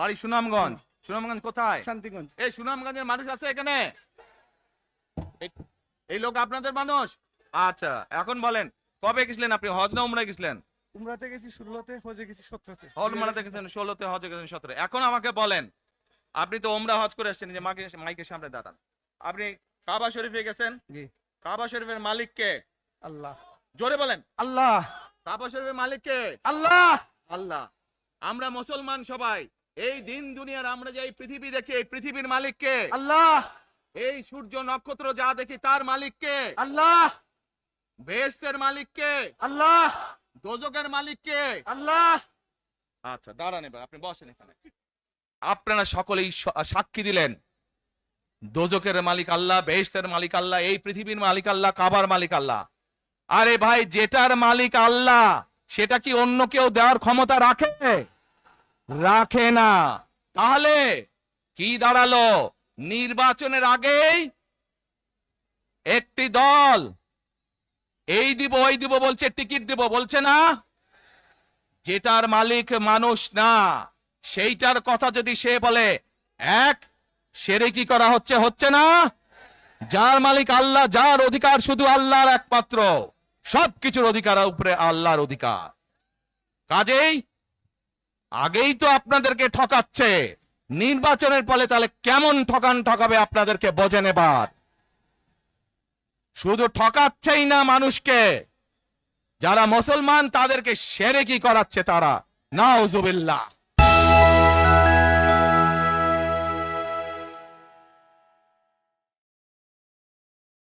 বাড়ি সুনামগঞ্জ। সুনামগঞ্জ কোথায়? শান্তিগঞ্জ। এই সুনামগঞ্জের মানুষ আছে এখানে? এই লোক আপনাদের মানুষ? আচ্ছা, এখন বলেন কবে গেছিলেন আপনি? হজ না উমরায় গেছিলেন? উমরাতে গেছি 16তে, হজে গেছি 17তে। উমরাতে গেছেন 16তে, হজে গেছেন 17। এখন আমাকে বলেন, আপনি তো উমরা হজ করে আসছেন, যে মাইকের সামনে দাঁড়ান। আপনি কাবা শরীফে গেছেন, জি। কাবা শরীফের মালিক কে? আল্লাহ। জোরে বলেন। আল্লাহ। কাবা শরীফের মালিক কে? আল্লাহ। আল্লাহ। আমরা মুসলমান সবাই এই দিন দুনিয়ার, আমরা যে এই পৃথিবী দেখি, এই পৃথিবীর মালিক কে? আল্লাহ। এই সূর্য নক্ষত্র যা দেখি তার মালিক কে? আল্লাহ। বেহেশতের মালিক কে? আল্লাহ। দোজখের মালিক কে? আল্লাহ। আচ্ছা দাঁড়ান, এবার আপনি বসেন এখানে। আপনারা সকলেই সাক্ষী দিলেন দোজখের মালিক আল্লাহ, বেহেশতের মালিক আল্লাহ, এই পৃথিবীর মালিক আল্লাহ, কাবার মালিক আল্লাহ। আরে ভাই, যেটার মালিক আল্লাহ সেটা কি অন্য কেউ দেওয়ার ক্ষমতা রাখে? রাখে না। তাহলে কি দাঁড়ালো? নির্বাচনের আগেই একটি দল এই দিব ওই দিব বলছে, টিকিট দিব বলছে না? যেটার মালিক মানুষ না, সেইটার কথা যদি সে বলে, এক সেরে কি করা হচ্ছে? হচ্ছে না? যার মালিক আল্লাহ, যার অধিকার শুধু আল্লাহর একমাত্র, সবকিছুর অধিকার উপরে আল্লাহর অধিকার। কাজেই আগেই তো আপনাদেরকে ঠকাচ্ছে, নির্বাচনের ফলে তাহলে কেমন ঠকাবে আপনাদেরকে বোঝেন এবার। শুধু ঠকাচ্ছেই না মানুষকে, যারা মুসলমান তাদেরকে শিরকি করাচ্ছে তারা। নাউজুবিল্লাহ।